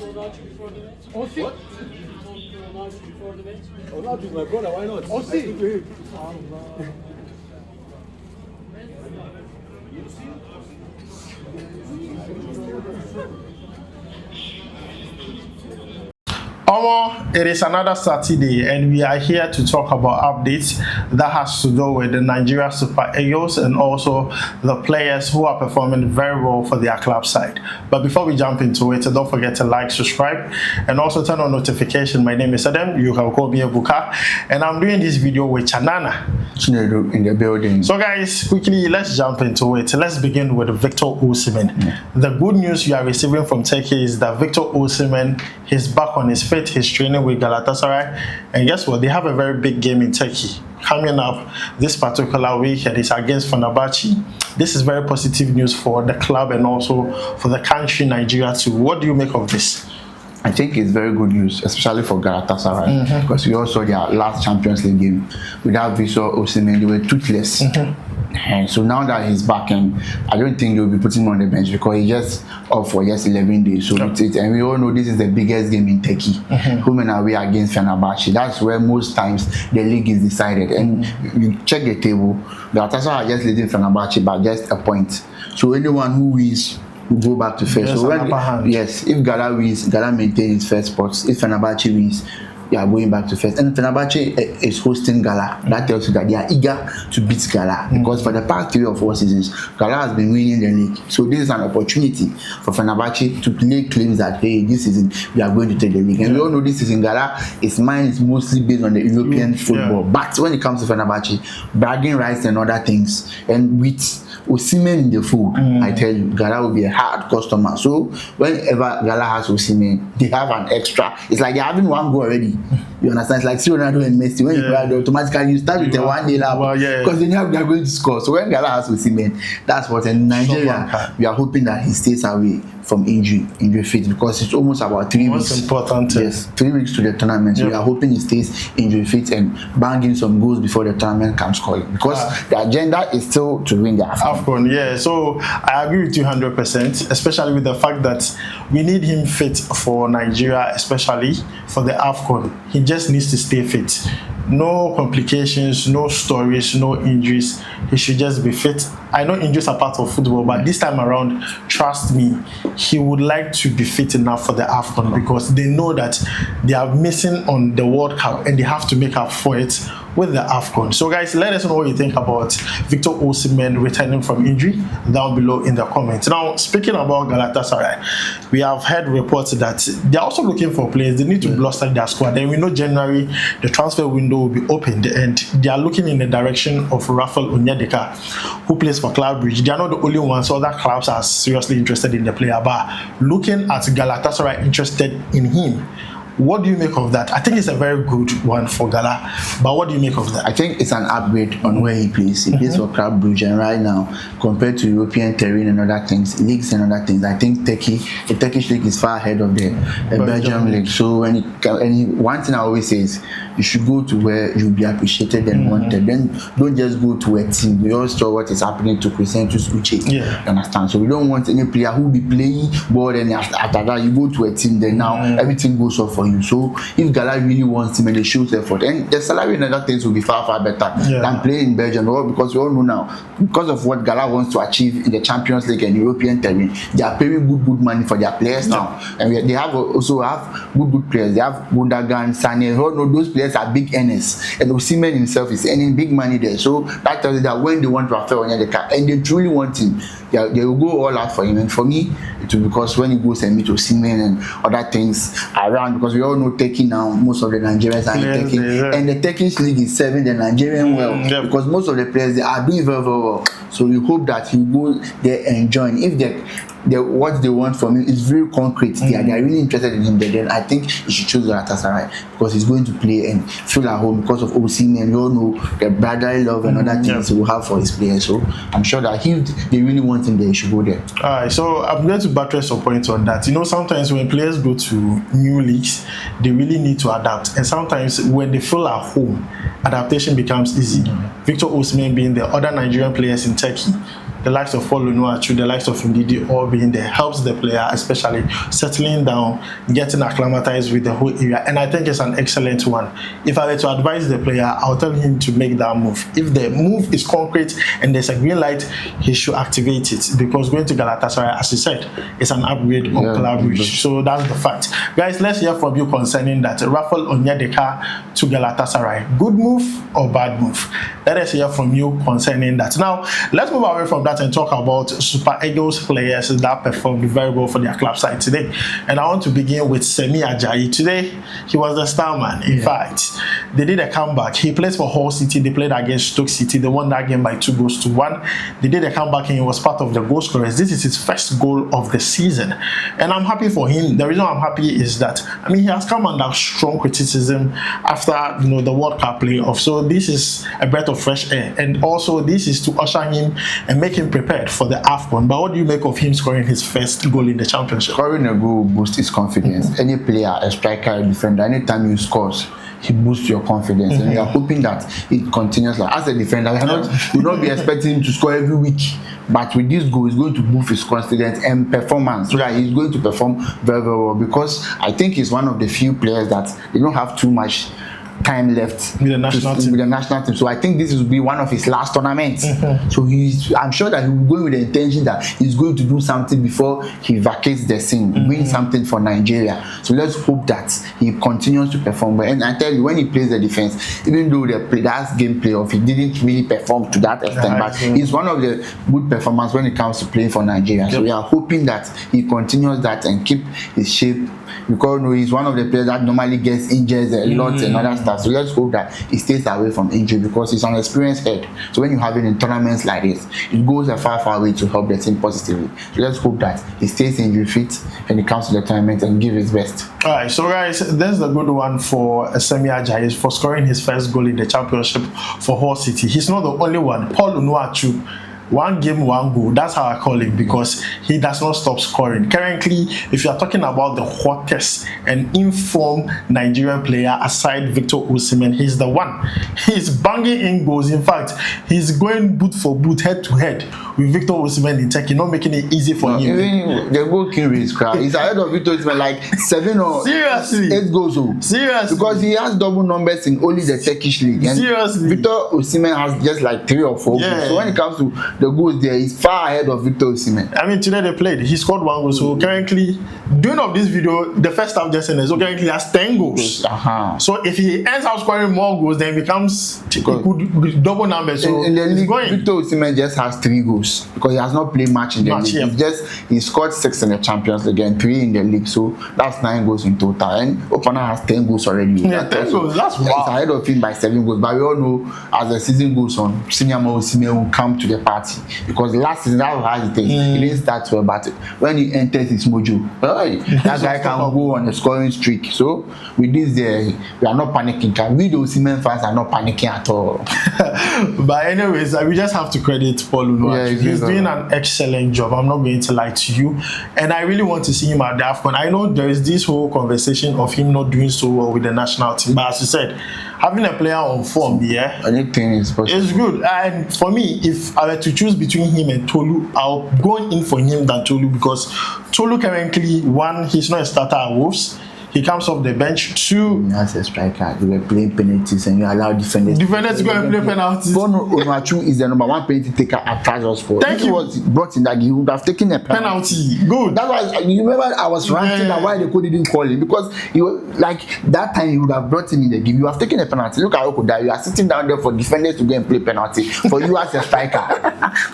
Onuachu before the match? Osi. What? You talked to Onuachu before the match? Onuachu is my brother, why not? Osi. It is another Saturday, and we are here to talk about updates that has to do with the Nigeria Super Eagles and also the players who are performing very well for their club side. But before we jump into it, don't forget to like, subscribe, and also turn on notification. My name is Adam. You can call me Ebuka, and I'm doing this video with Chanana in the building. So guys, quickly let's jump into it. Let's begin with Victor Osimhen. The good news you are receiving from Turkey is that Victor Osimhen is back on his feet. He's training with Galatasaray, and guess what? They have a very big game in Turkey coming up this particular week, and it's against Fenerbahce. This is very positive news for the club and also for the country Nigeria too. What do you make of this? I think it's very good news, especially for Galatasaray, because we also their last Champions League game without Victor Osimhen, they were toothless. And so now that he's back, and I don't think they'll be putting him on the bench because he's just off for just 11 days. So and we all know this is the biggest game in Turkey, home and away against Fenerbahce. That's where most times the league is decided. And you check the table, Galatasaray are just leading Fenerbahce by just a point. So anyone who wins will go back to first. So if Gala wins, Gala maintains first spots. If Fenerbahce wins, they are going back to first. And Fenerbahce is hosting Gala. That tells you that they are eager to beat Gala, because for the past 3 or 4 seasons, Gala has been winning the league. So this is an opportunity for Fenerbahce to play claims that, hey, this season we are going to take the league. And we all know this season Gala, its mind is mostly based on the European football. But when it comes to Fenerbahce, bragging rights and other things, and with Osimhen in the fold, I tell you, Gala will be a hard customer. So whenever Gala has Osimhen, they have an extra. It's like they're having one goal already. You understand? It's like Ronaldo and Messi. When you play, automatically you start with a 1-0 up, because they know they are going to score. So when Gala has Osimhen, that's what in Nigeria we are hoping that he stays away from injury fit, because it's almost about 3 weeks. Most important. Yes, 3 weeks to the tournament. So we are hoping he stays injury fit and banging some goals before the tournament comes calling, because the agenda is still to win the AFCON. Yeah, so I agree with you 100%, especially with the fact that we need him fit for Nigeria, especially for the AFCON. He just needs to stay fit. No complications, no stories, no injuries. He should just be fit. I know injuries are part of football, but this time around, trust me, he would like to be fit enough for the AFCON, because they know that they are missing on the World Cup and they have to make up for it with the AFCON. So guys, let us know what you think about Victor Osimhen returning from injury down below in the comments. Now, speaking about Galatasaray, we have heard reports that they are also looking for players. They need to bolster their squad. And we know January, the transfer window will be opened, and they are looking in the direction of Rafael Onyedika, who plays for Club Brugge. They are not the only ones. Other clubs are seriously interested in the player, but looking at Galatasaray interested in him. What do you make of that? I think it's a very good one for Gala, but what do you make of that? I think it's an upgrade on where he plays. He plays for Club Brugge, and right now, compared to European terrain and other things, leagues and other things, I think the Turkish league is far ahead of the Belgium league. So one thing I always say is, you should go to where you'll be appreciated and wanted. Then don't just go to a team. We all saw what is happening to Crescentus Uche. You understand? So we don't want any player who will be playing ball, and after that you go to a team, then now everything goes off for you. So if Gala really wants him and they show effort, and the salary and other things will be far better than playing in Belgium. Because we all know now, because of what Gala wants to achieve in the Champions League and European terrain, they are paying good money for their players now. And they have also have good players. They have Gundogan, Sane. Those players are big earners, and Osimhen himself is earning big money there. So that tells you that when they want Rafael Onyedika and they truly want him, they will go all out for him. And for me, it will, because when he goes and meet Osimhen and other things around, because we all know Turkey now, most of the Nigerians are in Turkey, and the Turkish league is serving the Nigerian well, because most of the players, they are doing very well. So we hope that he will go there and join. If what they want from him is very concrete, they are really interested in him, then I think he should choose Galatasaray, because he's going to play and feel at home because of Osimhen. You all know the brotherly love and other things he will have for his players. So I'm sure that if they really want him there, he should go there. Alright, so I'm going to buttress your point on that. You know, sometimes when players go to new leagues, they really need to adapt, and sometimes when they feel at home, adaptation becomes easy. Victor Osimhen being the other Nigerian players in Turkey, the likes of Paul Onuachu, the likes of Ndidi all being there helps the player, especially settling down, getting acclimatized with the whole area. And I think it's an excellent one. If I were to advise the player, I'll tell him to make that move. If the move is concrete and there's a green light, he should activate it, because going to Galatasaray, as he said, is an upgrade on Club Brugge. So that's the fact. Guys, let's hear from you concerning that. Rafael Onyedika to Galatasaray. Good move or bad move? Let us hear from you concerning that. Now, let's move away from that and talk about Super Eagles players that performed very well for their club side today. And I want to begin with Semi Ajayi. Today, he was the star man. In fact, they did a comeback. He plays for Hull City. They played against Stoke City. They won that game by 2-1. They did a comeback and he was part of the goal scorers. This is his first goal of the season. And I'm happy for him. The reason I'm happy is that, I mean, he has come under strong criticism after, the World Cup playoff. So this is a breath of fresh air. And also, this is to usher him and make him prepared for the AFCON. But what do you make of him scoring his first goal in the championship? Scoring a goal boosts his confidence. Any player, a striker, a defender, anytime you score, he boosts your confidence, and we are hoping that it continues. Like, as a defender, we will not be expecting him to score every week, but with this goal, he's going to boost his confidence and performance, so that he's going to perform very, very well, because I think he's one of the few players that they don't have too much time left with the national team. So I think this will be one of his last tournaments. So I'm sure that he will go with the intention that he's going to do something before he vacates the scene, win something for Nigeria. So let's hope that he continues to perform well. And I tell you, when he plays the defense, even though the last game playoff, he didn't really perform to that extent, but he's one of the good performers when it comes to playing for Nigeria. So we are hoping that he continues that and keep his shape, because he's one of the players that normally gets injured a lot and other stuff. So let's hope that he stays away from injury, because he's an experienced head. So when you have it in tournaments like this, it goes a far way to help the team positively. So let's hope that he stays injury fit when he comes to the tournament and give his best. All right, so guys, there's the good one for Semi Ajayi for scoring his first goal in the championship for Hull City. He's not the only one. Paul Onuachu, one game, one goal. That's how I call him, because he does not stop scoring. Currently, if you are talking about the hottest and informed Nigerian player aside Victor Osimhen, he's the one. He's banging in goals. In fact, he's going boot for boot, head to head with Victor Osimhen in Turkey, not making it easy for him. Even the goal king race crowd. He's ahead of Victor Osimhen like 7 or 8 goals. Seriously. Because he has double numbers in only the Turkish league. And seriously. Victor Osimhen has just like 3 or 4 goals. So when it comes to the goals there, he's far ahead of Victor Osimhen. I mean, today they played. He scored 1 goal. So currently, doing of this video, the first half just ended. So currently, he has 10 goals. So if he ends up scoring more goals, then it becomes double numbers. So in the league, Victor Osimhen just has 3 goals because he has not played much in the league. He scored 6 in the Champions League and 3 in the league. So that's 9 goals in total. And Opana has 10 goals already. Yeah, 10 goals. That's wow. He's ahead of him by 7 goals. But we all know as the season goes on, Senior Osimhen will come to the party. Because last season, that was how it is. He didn't start well, but when he enters his mojo, that guy can go on a scoring streak. So with this, we are not panicking. We, the Osimhen fans, are not panicking at all. But anyways, we just have to credit Paul Onuachu. He's doing an excellent job. I'm not going to lie to you. And I really want to see him at the AFCON. I know there is this whole conversation of him not doing so well with the national team. But as you said, having a player on form, anything is possible. It's good. And for me, if I were to choose between him and Tolu, I'll go in for him than Tolu, because Tolu currently, 1, he's not a starter at Wolves. He comes off the bench. 2, as a striker, you were playing penalties and you allow defenders to go and play penalties. Onuachu is the number 1 penalty taker at Trabzonspor. Thank you. If he was brought in that, he would have taken a penalty. Good. That's why you remember I was ranting that why the coach didn't call him, because he was like that time you would have brought him in the game. You have taken a penalty. Look at Okuda. You are sitting down there for defenders to go and play penalty for you as a striker.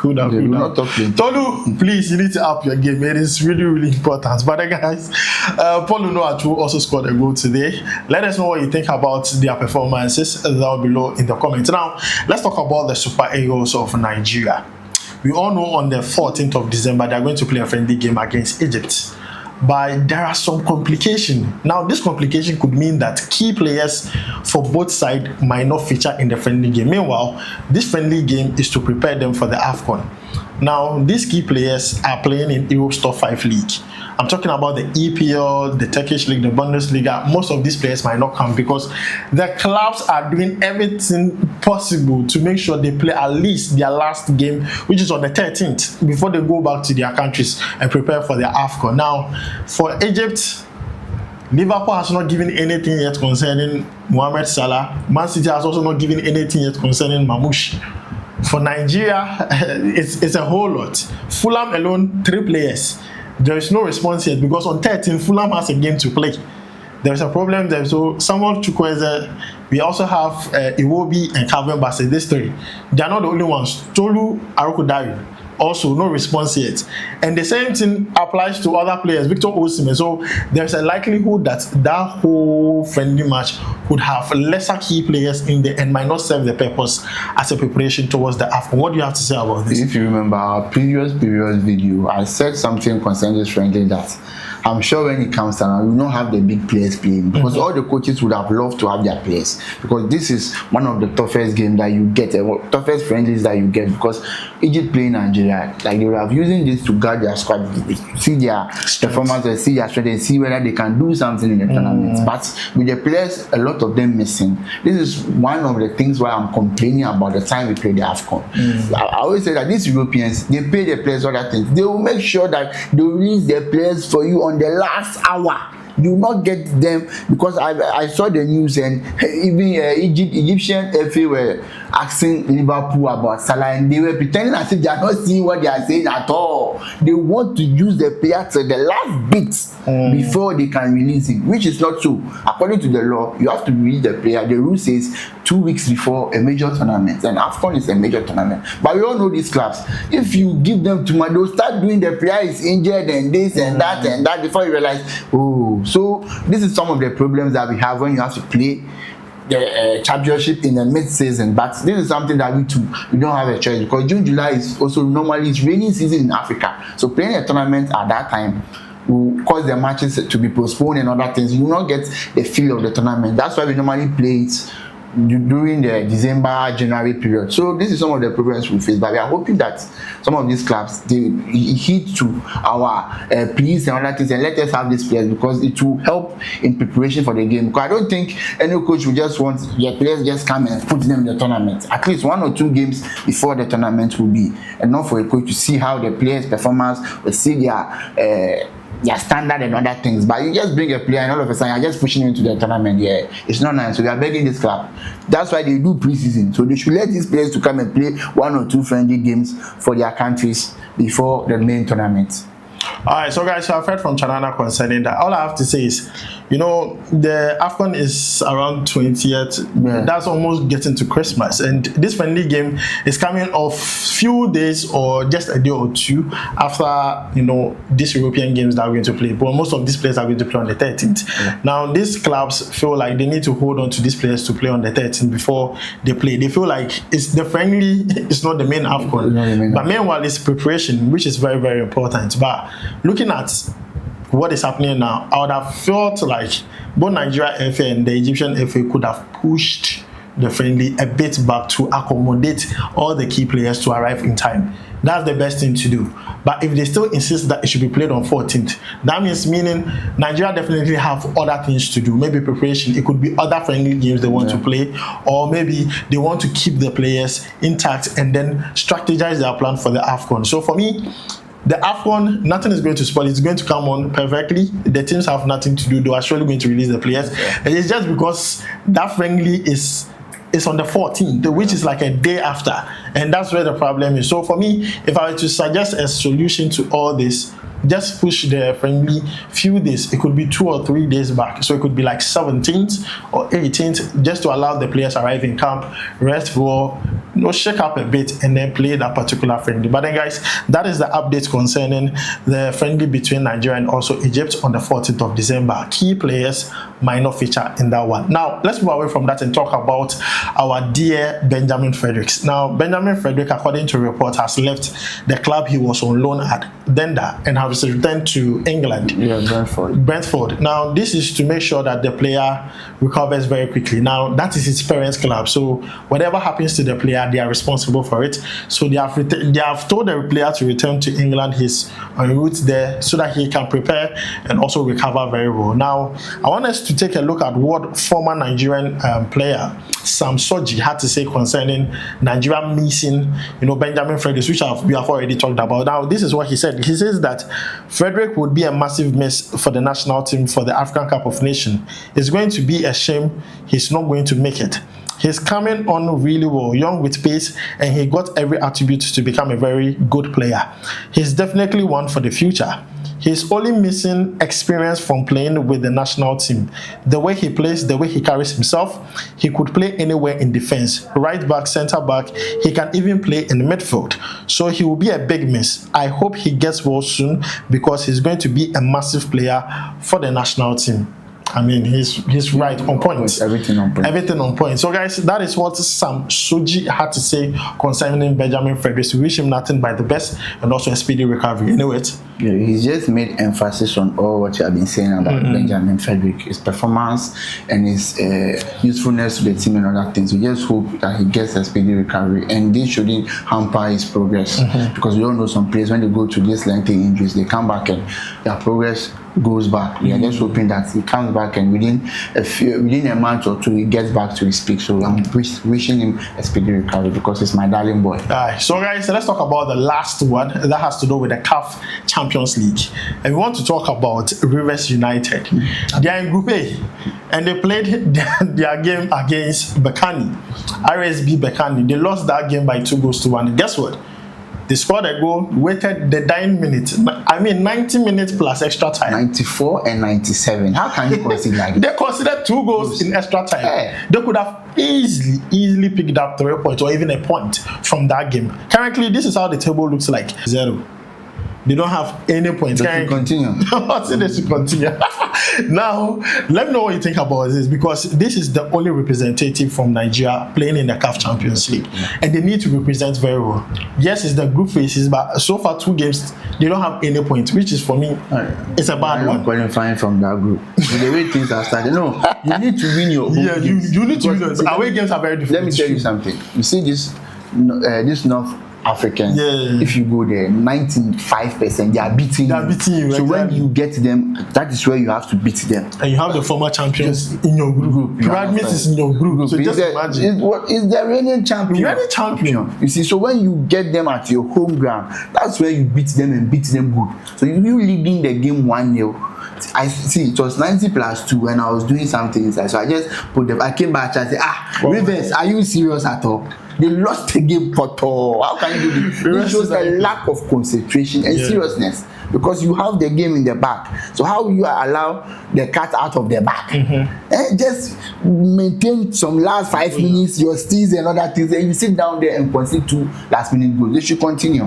Tolu, please, you need to up your game. It is really, really important. But guys, Paul Onuachu also scored a goal today. Let us know what you think about their performances down below in the comments. Now, let's talk about the Super Eagles of Nigeria. We all know on the 14th of December, they are going to play a friendly game against Egypt. But there are some complications. Now, this complication could mean that key players for both sides might not feature in the friendly game. Meanwhile, this friendly game is to prepare them for the AFCON. Now, these key players are playing in Europe's top 5 league. I'm talking about the EPL, the Turkish league, the Bundesliga. Most of these players might not come because the clubs are doing everything possible to make sure they play at least their last game, which is on the 13th, before they go back to their countries and prepare for their AFCON. Now, for Egypt, Liverpool has not given anything yet concerning Mohamed Salah. Man City has also not given anything yet concerning Mamouche. For Nigeria, it's a whole lot. Fulham alone, 3 players. There is no response yet because on 13, Fulham has a game to play. There's a problem there. So Samuel Chukwueze, we also have Iwobi and Calvin Bassey. These 3. They are not the only ones. Tolu Arokodare, also no response yet. And the same thing applies to other players, Victor Osimhen. So there's a likelihood that that whole friendly match would have lesser key players in there and might not serve the purpose as a preparation towards the AFCON. What do you have to say about this? If you remember our previous video, I said something concerning this friendly that I'm sure when it comes down, we don't have the big players playing because all the coaches would have loved to have their players, because this is one of the toughest games that you get, toughest friendlies that you get, because Egypt playing Nigeria, like they were using this to guard their squad, see their performance, see their strength, and see whether they can do something in the tournament. But with the players, a lot of them missing. This is one of the things why I'm complaining about the time we play the AFCON. I always say that these Europeans, they pay their players other things. They will make sure that they release their players for you on the last hour. You will not get them, because I saw the news and even Egyptian FA were asking Liverpool about Salah and they were pretending as if they are not seeing what they are saying at all. They want to use the player to the last bit before they can release him, which is not so. According to the law, you have to release the player. The rule says 2 weeks before a major tournament, and AFCON is a major tournament. But we all know these clubs. If you give them too much, they'll start doing the player is injured and this and that before you realize, oh. So this is some of the problems that we have when you have to play the championship in the mid-season. But this is something that we don't have a choice, because June, July is also normally it's rainy season in Africa. So playing a tournament at that time will cause the matches to be postponed and other things. You will not get the feel of the tournament. That's why we normally play it during the December, January period. So this is some of the problems we face, but we are hoping that some of these clubs, they heed to our pleas and other things and let us have these players, because it will help in preparation for the game. Because I don't think any coach will just want their players just come and put them in the tournament. At least 1 or 2 games before the tournament will be enough for a coach to see how the players' performance, will see their standard and other things. But you just bring a player and all of a sudden you're just pushing him into the tournament. Yeah, it's not nice. So we are begging this club. That's why they do preseason. So they should let these players to come and play 1 or 2 friendly games for their countries before the main tournament. Alright, so guys, I've heard from Chanana concerning that. All I have to say is, you know, the AFCON is around 20th. Yeah. That's almost getting to Christmas. And this friendly game is coming off few days or just a day or 2 after, you know, these European games that we're going to play. But most of these players are going to play on the 13th. Yeah. Now, these clubs feel like they need to hold on to these players to play on the 13th before they play. They feel like it's the friendly, it's not the main AFCON. But meanwhile, it's preparation, which is very, very important. But looking at what is happening now, I would have felt like both Nigeria FA and the Egyptian FA could have pushed the friendly a bit back to accommodate all the key players to arrive in time. That's the best thing to do. But if they still insist that it should be played on 14th, that meaning Nigeria definitely have other things to do. Maybe preparation. It could be other friendly games they want to play, or maybe they want to keep the players intact and then strategize their plan for the AFCON. So for me, the AFCON, nothing is going to spoil. It's going to come on perfectly. The teams have nothing to do. They are surely going to release the players. And it's just because that friendly is on the 14th, which is like a day after. And that's where the problem is. So for me, if I were to suggest a solution to all this, just push the friendly few days. It could be 2 or 3 days back. So it could be like 17th or 18th, just to allow the players arrive in camp, rest for, you know, shake up a bit and then play that particular friendly. But then guys, that is the update concerning the friendly between Nigeria and also Egypt on the 14th of December. Key players might not feature in that one. Now, let's move away from that and talk about our dear Benjamin Fredericks. Now, Benjamin Benjamin Frederick, according to report, has left the club he was on loan at, Denda, and has returned to England. Yeah, Brentford. Now, this is to make sure that the player recovers very quickly. Now, that is his parents' club, so whatever happens to the player, they are responsible for it. So they have told the player to return to England. He's en route there so that he can prepare and also recover very well. Now, I want us to take a look at what former Nigerian player Sam Soji had to say concerning Nigeria missing, Benjamin Frederick, which we have already talked about. Now, this is what he said. He says that Frederick would be a massive miss for the national team for the African Cup of Nations. It's going to be a shame he's not going to make it. He's coming on really well, young with pace, and he got every attribute to become a very good player. He's definitely one for the future. He's only missing experience from playing with the national team. The way he plays, the way he carries himself, he could play anywhere in defense. Right back, center back, he can even play in midfield. So he will be a big miss. I hope he gets well soon because he's going to be a massive player for the national team. I mean, he's right on point. Everything on point. Everything on point. So, guys, that is what Sam Soji had to say concerning Benjamin Frederick. We wish him nothing but the best and also a speedy recovery. Anyway, yeah, he's just made emphasis on all what you have been saying about Benjamin Frederick, his performance and his usefulness to the team and other things. We just hope that he gets a speedy recovery, and this shouldn't hamper his progress because we all know some players when they go to these lengthy injuries, they come back and their progress goes back. We are just hoping that he comes back and within a month or two he gets back to his peak. So I'm wishing him a speedy recovery because he's my darling boy. So guys, let's talk about the last one that has to do with the CAF Champions League, and we want to talk about Rivers United. They are in Group A and they played their game against Berkane, RSB Berkane. They lost that game by 2-1. And guess what? They scored a goal, waited the 90 minutes plus extra time. 94 and 97. How can you consider like that? They considered 2 goals in extra time. Yeah. They could have easily picked up 3 points or even a point from that game. Currently, this is how the table looks like. 0. They don't have any points. They should continue. They should continue. Now, let me know what you think about this, because this is the only representative from Nigeria playing in the CAF Champions League, and they need to represent very well. Yes, it's the group phases, but so far 2 games they don't have any points, which is for me it's a bad one. Qualifying from that group. The way things are starting, no, you need to win your home games. you need to win those. Away games are very different. Let me tell you something. You see this North Africans, yeah. If you go there, 95% they are beating you. So when you get them, that is where you have to beat them. And you have the former champions in your group. Pyramid is in your group. So just imagine. Is the reigning champion. Reigning champion. You see, so when you get them at your home ground, that's where you beat them and beat them good. So you leading the game 1-0. I see it was 90 plus 2 when I was doing something inside. So I just put them. I came back and said, Rivers, are you serious at all? They lost the game for all. How can you do this? It shows a lack of concentration and seriousness, because you have the game in the back. So how you allow the cat out of the bag? Just maintain some last 5 minutes, your steals and other things, and you sit down there and concede 2 last-minute goals. They should continue.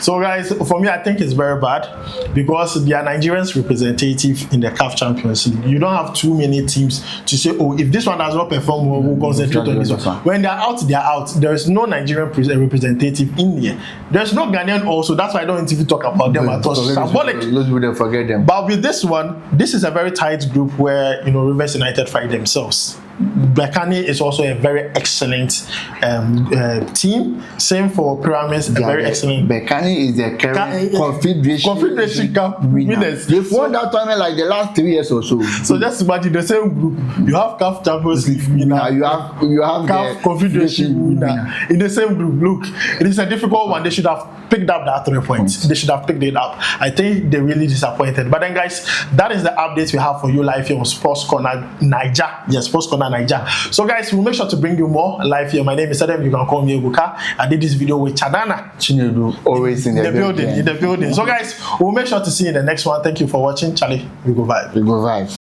So guys, for me, I think it's very bad because they are Nigerians representative in the CAF Champions League. You don't have too many teams to say, oh, if this one does not perform, we'll concentrate on this one. When they are out, they are out. There is no Nigerian representative in here. There's no Ghanaian also. That's why I don't even talk about them at all. Symbolic. Those people forget them. But with this one, this is a very tight group where Rivers United fight themselves. Berkane is also a very excellent team. Same for Pyramids, a very excellent. Berkane is the current Confederation Cup winners. They've won that tournament like the last 3 years or so. So just imagine the same group. You have CAF Champions League winner. You have CAF Confederation winner in the same group. Look, it is a difficult one. They should have picked up that 3 points. They should have picked it up. I think they really disappointed. But then, guys, that is the updates we have for you live here on Sports Corner Niger. Yes, Sports Corner Niger. So guys, we'll make sure to bring you more live here. My name is Adam. You can call me Ebuka. I did this video with Chadana Chinedu, always in the building. So guys, we'll make sure to see you in the next one. Thank you for watching. Charlie, we go vibe.